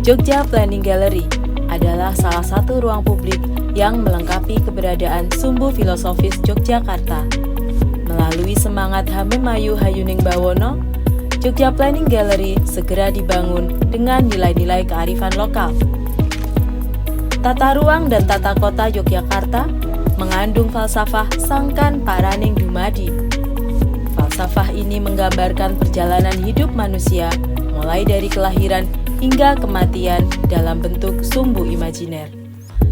Jogja Planning Gallery adalah salah satu ruang publik yang melengkapi keberadaan Sumbu Filosofis Yogyakarta. Melalui semangat Hamemayu Hayuning Bawono, Jogja Planning Gallery segera dibangun dengan nilai-nilai kearifan lokal. Tata ruang dan tata kota Yogyakarta mengandung falsafah Sangkan Paraning Dumadi. Falsafah ini menggambarkan perjalanan hidup manusia mulai dari kelahiran hingga kematian dalam bentuk sumbu imajiner.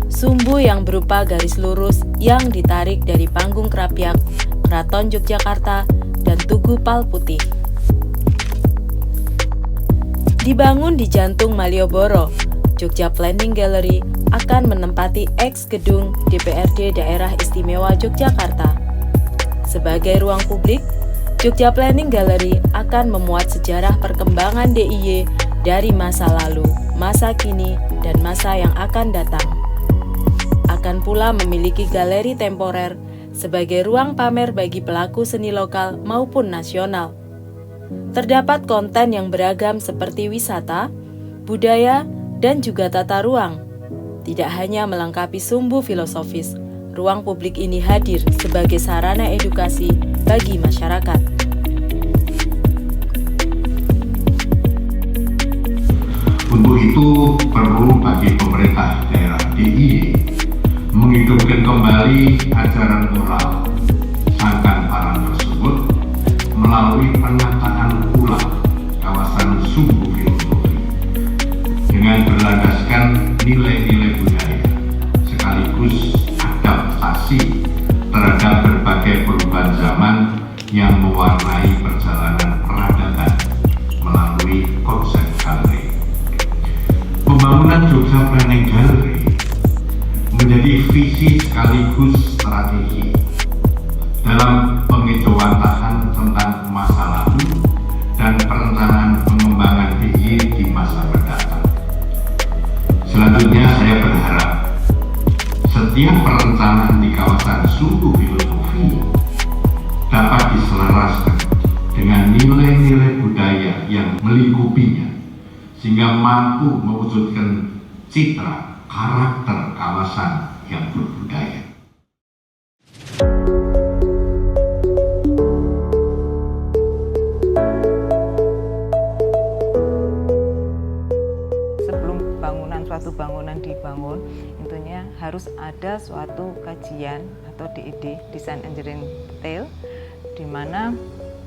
Sumbu yang berupa garis lurus yang ditarik dari panggung Krapyak, Keraton Yogyakarta, dan Tugu Pal Putih. Dibangun di jantung Malioboro, Jogja Planning Gallery akan menempati eks gedung DPRD Daerah Istimewa Yogyakarta. Sebagai ruang publik, Jogja Planning Gallery akan memuat sejarah perkembangan DIY dari masa lalu, masa kini, dan masa yang akan datang. Akan pula memiliki galeri temporer sebagai ruang pamer bagi pelaku seni lokal maupun nasional. Terdapat konten yang beragam seperti wisata, budaya, dan juga tata ruang. Tidak hanya melengkapi sumbu filosofis, ruang publik ini hadir sebagai sarana edukasi bagi masyarakat. Untuk itu perlu bagi pemerintah daerah DIY menghidupkan kembali ajaran moral Sangkan Parang tersebut melalui penataan ulang kawasan Sumbu Filosofi dengan berlandaskan nilai-nilai budaya sekaligus adaptasi terhadap berbagai perubahan zaman yang mewarnai perjalanan peradaban melalui konsep galeri. Pembangunan Jogja Planning Gallery menjadi visi sekaligus strategi dalam pengejauhantahan tentang masa lalu dan perencanaan pengembangan DIY di masa mendatang. Selanjutnya saya berharap setiap perencanaan di kawasan Sumbu Filosofi dapat diselaraskan dengan nilai-nilai budaya yang melingkupinya, sehingga mampu mewujudkan citra karakter kawasan yang berbudaya. Sebelum suatu bangunan dibangun, tentunya harus ada suatu kajian atau DED, Design Engineering Detail, di mana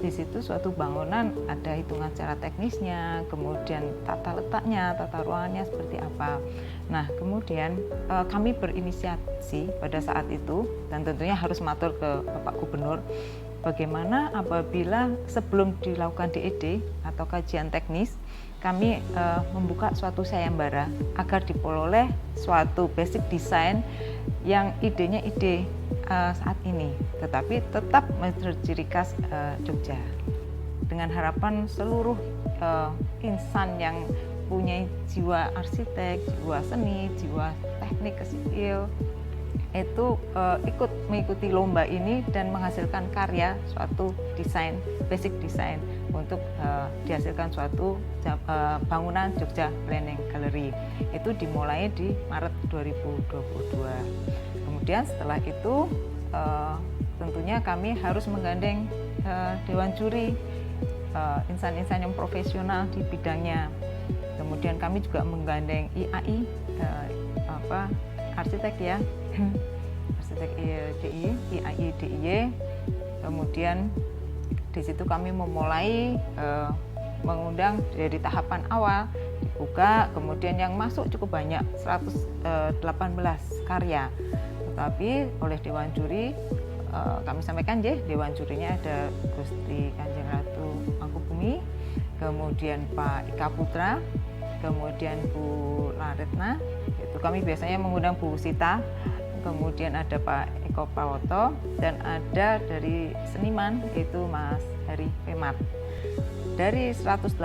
di situ suatu bangunan ada hitungan secara teknisnya, kemudian tata letaknya, tata ruangannya seperti apa. Nah, kemudian kami berinisiasi pada saat itu, dan tentunya harus matur ke Bapak Gubernur, bagaimana apabila sebelum dilakukan DED atau kajian teknis, kami membuka suatu sayembara agar diperoleh suatu basic design yang idenya ide saat ini, tetapi tetap ciri khas Jogja, dengan harapan seluruh insan yang punya jiwa arsitek, jiwa seni, jiwa teknik sipil itu ikut mengikuti lomba ini dan menghasilkan karya suatu desain, basic design untuk dihasilkan suatu bangunan Jogja Planning Gallery. Itu dimulai di Maret 2022. Kemudian setelah itu tentunya kami harus menggandeng dewan juri, insan-insan yang profesional di bidangnya. Kemudian kami juga menggandeng IAI, arsitek ya, arsitek DIY, IAI DIY. Kemudian di situ kami memulai mengundang dari tahapan awal dibuka, kemudian yang masuk cukup banyak, 118 karya. Tetapi oleh Dewan Juri, kami sampaikan Dewan Jurinya ada Gusti Kanjeng Ratu Mangkubumi, kemudian Pak Ika Putra, kemudian Bu Laretna, itu kami biasanya mengundang Bu Sita, kemudian ada Pak Eko Prawoto, dan ada dari seniman itu Mas Hari Pemat. Dari 118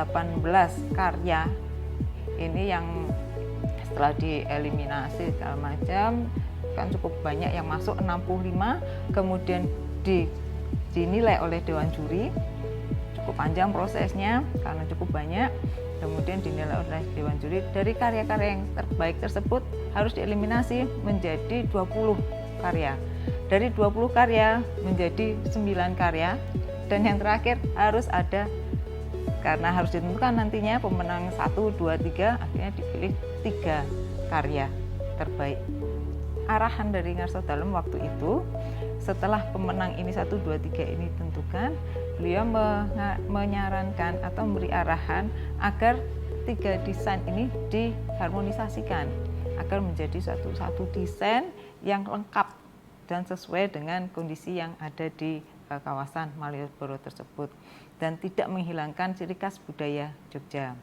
karya ini yang setelah dieliminasi segala macam, kan cukup banyak yang masuk 65, kemudian dinilai oleh Dewan Juri. Cukup panjang prosesnya karena cukup banyak. kemudian dinilai oleh Dewan Juri. Dari karya-karya yang terbaik tersebut harus dieliminasi menjadi 20 karya. Dari 20 karya menjadi 9 karya, dan yang terakhir harus ada, karena harus ditentukan nantinya pemenang 1, 2, 3, akhirnya dipilih 3 karya terbaik. Arahan dari Ngarso Dalem waktu itu, setelah pemenang ini 1, 2, 3 ini ditentukan, beliau menyarankan atau memberi arahan agar 3 desain ini diharmonisasikan agar menjadi satu desain yang lengkap dan sesuai dengan kondisi yang ada di kawasan Malioboro tersebut dan tidak menghilangkan ciri khas budaya Jogja.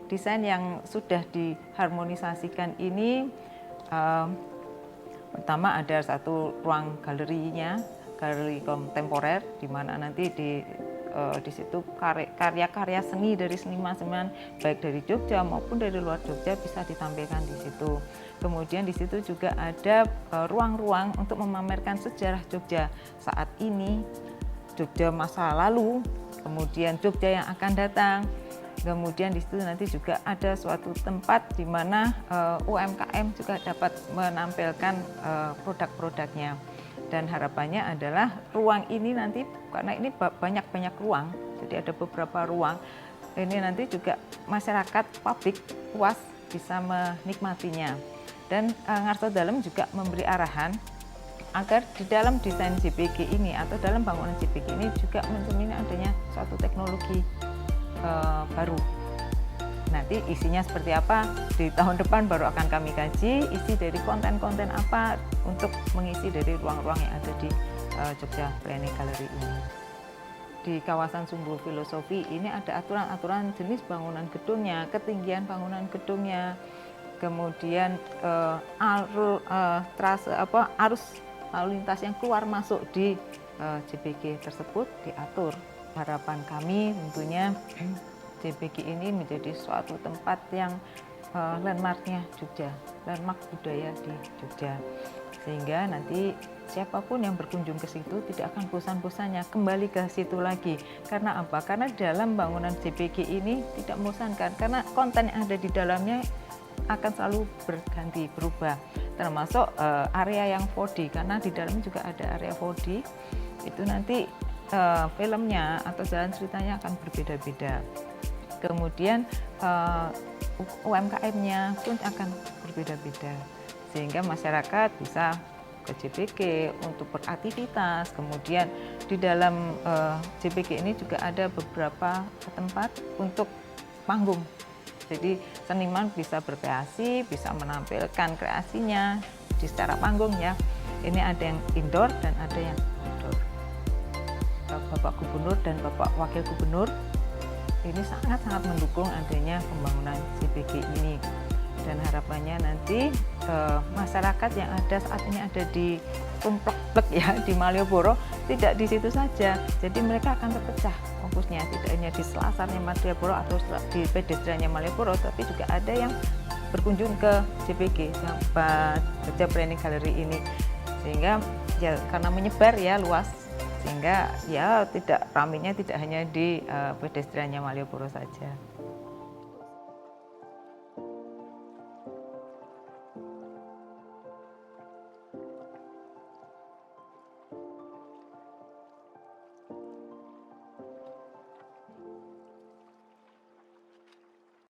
Desain yang sudah diharmonisasikan ini, pertama ada satu ruang galerinya, galeri kontemporer, di mana nanti di situ karya-karya seni dari seniman-seniman baik dari Jogja maupun dari luar Jogja bisa ditampilkan di situ. Kemudian di situ juga ada ruang-ruang untuk memamerkan sejarah Jogja saat ini, Jogja masa lalu, kemudian Jogja yang akan datang. Kemudian di situ nanti juga ada suatu tempat di mana UMKM juga dapat menampilkan produk-produknya. Dan harapannya adalah ruang ini nanti, karena ini banyak ruang, jadi ada beberapa ruang, ini nanti juga masyarakat publik luas bisa menikmatinya. Dan Ngarso Dalem juga memberi arahan agar di dalam desain JPG ini atau dalam bangunan JPG ini juga mencerminkan adanya suatu teknologi baru. Nanti isinya seperti apa di tahun depan baru akan kami kaji, isi dari konten-konten apa untuk mengisi dari ruang-ruang yang ada di Jogja Planning Gallery ini. Di kawasan Sumbu Filosofi ini ada aturan-aturan jenis bangunan gedungnya, ketinggian bangunan gedungnya, kemudian arus lalu lintas yang keluar masuk di JPG tersebut diatur. Harapan kami tentunya JPG ini menjadi suatu tempat yang landmarknya Jogja, landmark budaya di Jogja, sehingga nanti siapapun yang berkunjung ke situ tidak akan bosan-bosannya kembali ke situ lagi. Karena apa? Karena dalam bangunan JPG ini tidak membosankan, karena konten yang ada di dalamnya akan selalu berganti, berubah, termasuk area yang 4D, karena di dalamnya juga ada area 4D. Itu nanti filmnya atau jalan ceritanya akan berbeda-beda. Kemudian UMKM-nya pun akan berbeda-beda, sehingga masyarakat bisa ke JPG untuk beraktivitas. Kemudian di dalam JPG ini juga ada beberapa tempat untuk panggung, jadi seniman bisa berkreasi, bisa menampilkan kreasinya di secara panggung ya. Ini ada yang indoor dan ada yang outdoor. Bapak Gubernur dan Bapak Wakil Gubernur ini sangat-sangat mendukung adanya pembangunan JPG ini, dan harapannya nanti masyarakat yang ada saat ini ada di Tumplek ya di Malioboro tidak di situ saja, jadi mereka akan terpecah fokusnya, tidak hanya di selasarnya Malioboro atau di pedestriannya Malioboro, tapi juga ada yang berkunjung ke JPG Jogja Planning Gallery ini, sehingga ya karena menyebar ya luas, sehingga ya tidak ramainya tidak hanya di pedestriannya Malioboro saja.